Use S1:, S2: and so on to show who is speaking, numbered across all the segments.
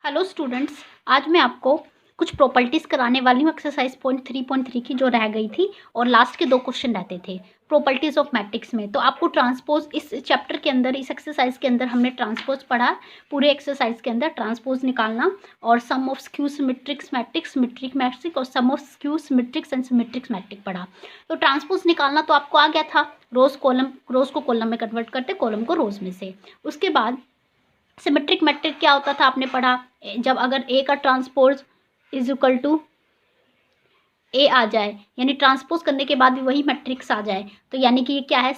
S1: Hello students, आज मैं आपको कुछ प्रॉपर्टीज़ कराने वाली हूँ एक्सरसाइज पॉइंट 3.3 की जो रह गई थी और लास्ट के 2 क्वेश्चन रहते थे प्रॉपर्टीज़ ऑफ मैट्रिक्स में। तो आपको ट्रांसपोज इस चैप्टर के अंदर, इस एक्सरसाइज के अंदर हमने ट्रांसपोज पढ़ा। पूरे एक्सरसाइज के अंदर ट्रांसपोज निकालना और sum of skew symmetrics matrix, symmetric matrix और sum of skew symmetrics and symmetrics matrix पढ़ा। तो ट्रांसपोज निकालना तो आपको आ गया था। रोज़ को कॉलम में कन्वर्ट करते, कॉलम को रोज़ में से। उसके बाद सिमेट्रिक मैट्रिक क्या होता था आपने पढ़ा, जब अगर ए का ट्रांसपोज इज इक्वल टू ए आ जाए, यानी ट्रांसपोज करने के बाद भी वही मैट्रिक्स आ जाए, तो यानी कि ये क्या है,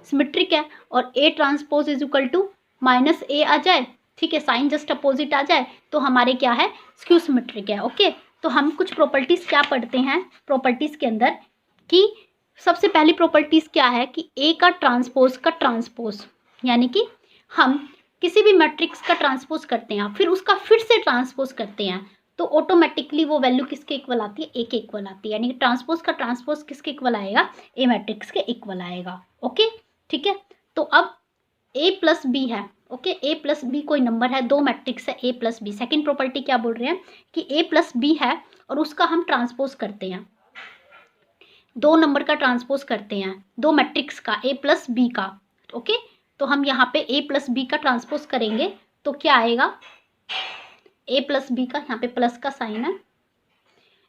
S1: सिमेट्रिक है। और A transpose is equal to minus A आ जाए, ठीक है, साइन जस्ट अपोजिट आ जाए, तो हमारे क्या है, स्क्यू सिमेट्रिक है। ओके, तो हम कुछ प्रॉपर्टीज़ क्या पढ़ते हैं प्रॉपर्टीज़ के अंदर कि सबसे पहली प्रॉपर्टीज़ क्या है कि ए का ट्रांसपोज यानी कि हम किसी भी मैट्रिक्स का ट्रांसपोज करते हैं फिर उसका फिर से ट्रांसपोज करते हैं तो ऑटोमेटिकली वो वैल्यू किसके इक्वल आती है, ए के इक्वल आती है। यानी कि ट्रांसपोज का ट्रांसपोज किसके इक्वल आएगा, ए मैट्रिक्स के इक्वल आएगा। ओके, ठीक है। तो अब ए प्लस बी है। ओके, ए प्लस बी कोई नंबर है, दो मैट्रिक्स है ए प्लस बी। सेकेंड प्रॉपर्टी क्या बोल रहे हैं कि ए प्लस बी है और उसका हम ट्रांसपोज करते हैं, दो नंबर का ट्रांसपोज करते हैं, दो मैट्रिक्स का, ए प्लस बी का। ओके, तो हम यहाँ पे ए प्लस बी का ट्रांसपोज करेंगे तो क्या आएगा, ए प्लस बी का, यहाँ पे प्लस का साइन है,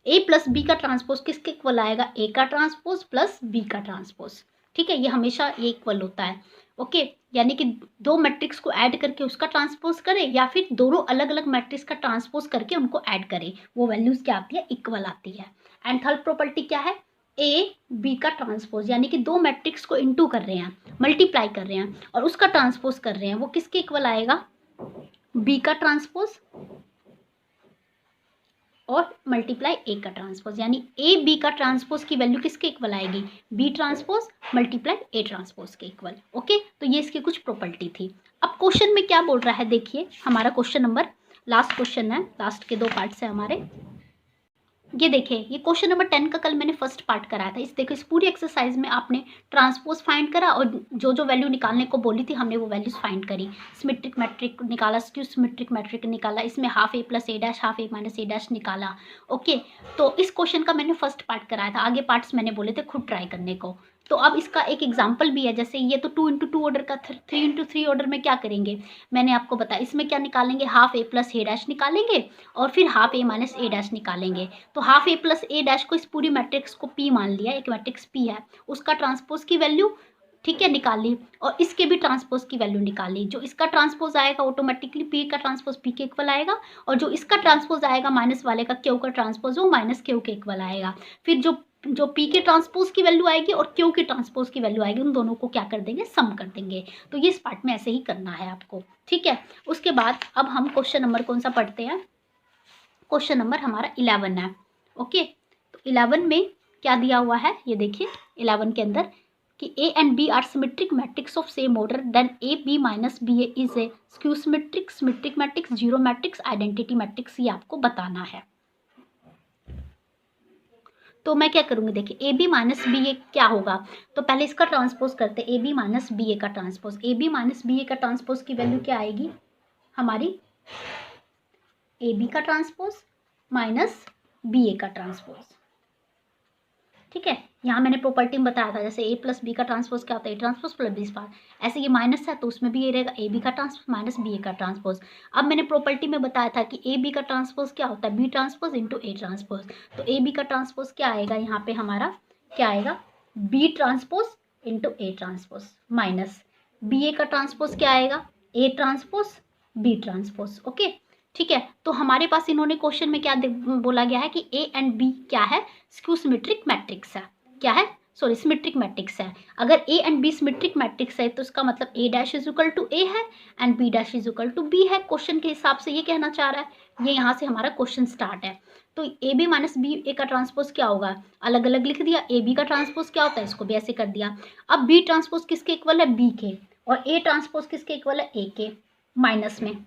S1: ए प्लस बी का ट्रांसपोज किसके इक्वल आएगा, ए का ट्रांसपोज प्लस बी का ट्रांसपोज। ठीक है, ये हमेशा ये इक्वल होता है। ओके, यानी कि दो मैट्रिक्स को ऐड करके उसका ट्रांसपोज करें या फिर दोनों अलग अलग मैट्रिक्स का ट्रांसपोज करके उनको ऐड करें, वो वैल्यूज क्या आती है, इक्वल आती है। एंड थर्ड प्रॉपर्टी क्या है, ए बी का ट्रांसपोज, यानी कि दो मैट्रिक्स को इंटू कर रहे हैं, मल्टीप्लाई कर रहे हैं और उसका ट्रांसपोज कर रहे हैं, वो किसके इक्वल आएगा, बी का ट्रांसपोज और मल्टीप्लाई ए का ट्रांसपोज। यानी ए बी का ट्रांसपोज की वैल्यू किसके इक्वल आएगी, B transpose multiply A transpose के इक्वल। ओके, तो ये इसकी कुछ प्रॉपर्टी थी। अब क्वेश्चन में क्या बोल रहा है, देखिए हमारा क्वेश्चन नंबर, लास्ट क्वेश्चन है, लास्ट के 2 पार्ट्स है हमारे। ये देखिए, ये क्वेश्चन नंबर 10 का कल मैंने फर्स्ट पार्ट कराया था। इस देखो, इस पूरी एक्सरसाइज में आपने ट्रांसपोज फाइंड करा और जो जो वैल्यू निकालने को बोली थी हमने वो वैल्यूज फाइंड करी। सिमेट्रिक मैट्रिक निकाला, स्क्यू सिमेट्रिक मैट्रिक निकाला, इसमें हाफ ए प्लस ए डैश, हाफ ए माइनस ए डैश निकाला। ओके, तो इस क्वेश्चन का मैंने फर्स्ट पार्ट कराया था, आगे पार्ट्स मैंने बोले थे खुद ट्राई करने को। तो अब इसका एक एग्जाम्पल भी है, जैसे ये तो 2 इंटू 2 ऑर्डर का, 3 इंटू 3 ऑर्डर में क्या करेंगे, मैंने आपको बताया, इसमें क्या निकालेंगे, हाफ ए प्लस ए डैश निकालेंगे और फिर हाफ ए माइनस ए डैश निकालेंगे। तो हाफ ए प्लस ए डैश को, इस पूरी मैट्रिक्स को पी मान लिया, एक मैट्रिक्स पी है, उसका ट्रांसपोज की वैल्यू, ठीक है, निकाल ली और इसके भी ट्रांसपोज की वैल्यू निकाल ली। जो इसका ट्रांसपोज आएगा ऑटोमेटिकली पी का ट्रांसपोज पी के इक्वल आएगा और जो इसका ट्रांसपोज आएगा माइनस वाले का, क्यू का ट्रांसपोज, वो माइनस क्यू के इक्वल आएगा। फिर जो पी के ट्रांसपोज की वैल्यू आएगी और क्यू के ट्रांसपोज की वैल्यू आएगी, उन दोनों को क्या कर देंगे, सम कर देंगे। तो ये इस पार्ट में ऐसे ही करना है आपको, ठीक है। उसके बाद अब हम क्वेश्चन नंबर कौन सा पढ़ते हैं, क्वेश्चन नंबर हमारा 11 है। ओके, तो 11 में क्या दिया हुआ है, ये देखिए 11 के अंदर कि A and B are symmetric matrix of same order, then A B minus B A is a skew symmetric, symmetric matrix, zero matrix, identity matrix, ये आपको बताना है। तो मैं क्या करूँगी, देखिए A B minus B A क्या होगा, तो पहले इसका ट्रांसपोज करते हैं, A B minus B A का transpose. A B minus B A का ट्रांसपोज की वैल्यू क्या आएगी हमारी, ए बी का ट्रांसपोज माइनस बी ए का ट्रांसपोज। ठीक है, यहाँ मैंने प्रॉपर्टी में बताया था, जैसे ए प्लस बी का ट्रांसपोज क्या होता है, A transpose plus B square, ऐसे ये माइनस है तो उसमें भी ये रहेगा ए बी का ट्रांसपोज माइनस बी ए का ट्रांसपोज। अब मैंने प्रॉपर्टी में बताया था कि ए बी का ट्रांसपोज क्या होता है, B transpose into A transpose. तो ए बी का ट्रांसपोज क्या आएगा, यहाँ पे हमारा क्या आएगा, B transpose into A transpose minus B A का ट्रांसपोज क्या आएगा, A transpose B transpose. Okay, ठीक है, तो हमारे पास इन्होंने क्वेश्चन में क्या बोला गया है कि ए एंड बी क्या है, स्क्यू सिमेट्रिक मैट्रिक्स है, क्या है, सॉरी सिमेट्रिक मैट्रिक्स है। अगर A and B symmetric matrix है तो इसका मतलब A dash is equal to A है and B dash is equal to B है। क्वेश्चन के हिसाब से ये कहना चाह रहा है, ये यहाँ से हमारा क्वेश्चन स्टार्ट है। तो A B minus B A का ट्रांसपोज क्या होगा, अलग अलग लिख दिया, ए बी का ट्रांसपोज क्या होता है, इसको भी ऐसे कर दिया। अब बी ट्रांसपोज किसके इक्वल है, बी के, और ए ट्रांसपोज किसके इक्वल है, ए के, माइनस में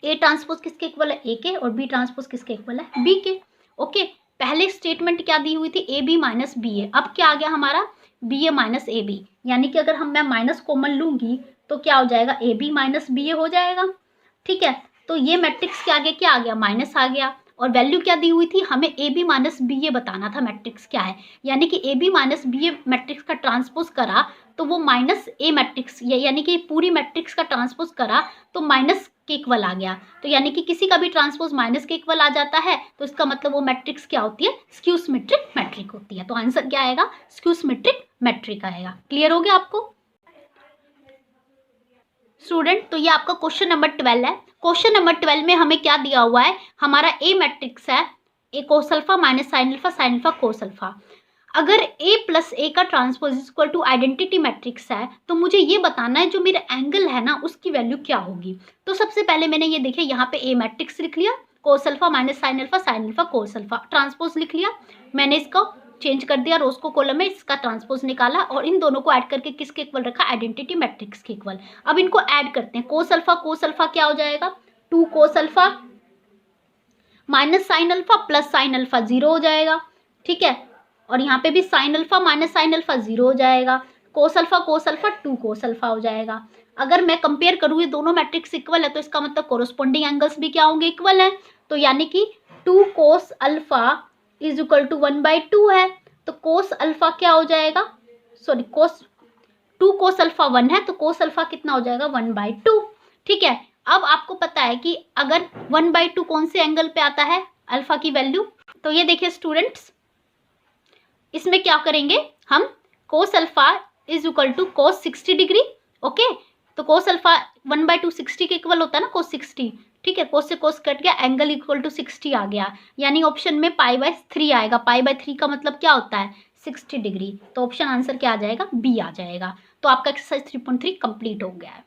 S1: ए ट्रांसपोज किसके इक्वल है, ए के, और बी ट्रांसपोज किसके इक्वल है, बी के। ओके, पहले स्टेटमेंट क्या दी हुई थी, A B minus B A, अब क्या आ गया हमारा, B A minus A B, यानी कि अगर मैं माइनस कॉमन लूंगी तो क्या हो जाएगा, ए बी माइनस बी ए हो जाएगा। ठीक है, तो ये मैट्रिक्स के आगे क्या आ गया, माइनस आ गया। और वैल्यू क्या दी हुई थी, हमें ए बी माइनस बी ये बताना था मैट्रिक्स क्या है, यानी कि ए बी माइनस बी ये मैट्रिक्स का ट्रांसपोज करा तो वो माइनस ए मैट्रिक्स, यानी कि पूरी मैट्रिक्स का ट्रांसपोज करा तो माइनस के इक्वल आ गया। तो यानी कि किसी का भी ट्रांसपोज माइनस के इक्वल आ जाता है तो इसका मतलब वो मैट्रिक्स क्या होती है, स्क्यू सिमेट्रिक मैट्रिक होती है। तो आंसर क्या आएगा, स्क्यू सिमेट्रिक मैट्रिक आएगा। क्लियर हो गया आपको स्टूडेंट? तो ये आपका क्वेश्चन नंबर 12 है। क्वेश्चन नंबर 12 में हमें क्या दिया हुआ है, हमारा ए मैट्रिक्स है, A cos alpha minus sine alpha cos alpha. अगर ए प्लस ए का transpose equal to identity matrix है तो मुझे ये बताना है जो मेरा एंगल है ना उसकी वैल्यू क्या होगी। तो सबसे पहले मैंने ये देखिए यहाँ पे ए मैट्रिक्स लिख लिया, कोस alpha minus sine alpha cos alpha, transpose लिख लिया। मैंने इसको चेंज कर दिया, रोज को कॉलम में इसका ट्रांसपोज निकाला और इन दोनों को ऐड करके किसके इक्वल रखा, आइडेंटिटी मैट्रिक्स के इक्वल। अब इनको ऐड करते हैं, कोस अल्फा क्या हो जाएगा, 2 cos alpha minus sine alpha plus sine alpha 0 हो जाएगा, ठीक है। और यहाँ पे भी sine alpha minus sine alpha 0 हो जाएगा, कोस अल्फा 2 कोस अल्फा हो जाएगा। अगर मैं कंपेयर करूँ ये दोनों मैट्रिक्स इक्वल है तो इसका मतलब कोरोस्पोंडिंग एंगल्स भी क्या होंगे, इक्वल है। तो यानी कि 2 cos alpha is equal to 1/2 है। तो कोस अल्फा क्या हो जाएगा, सॉरी कोस 2 कोस अल्फा 1 है तो कोस अल्फा कितना हो जाएगा, 1/2, ठीक है। अब आपको पता है कि अगर 1/2 कौन से एंगल पे आता है, अल्फा की वैल्यू। तो ये देखिए स्टूडेंट्स, इसमें क्या करेंगे हम, cos alpha is equal to cos 60 degree, okay. तो कोस अल्फा 1/2 60 के इक्वल होता है ना, कोस 60, ठीक है। कोस से कोस कट गया, एंगल इक्वल टू 60 आ गया, यानी ऑप्शन में π/3 आएगा। π/3 का मतलब क्या होता है, 60 डिग्री। तो ऑप्शन आंसर क्या आ जाएगा, बी आ जाएगा। तो आपका एक्सरसाइज 3.3 कंप्लीट हो गया है।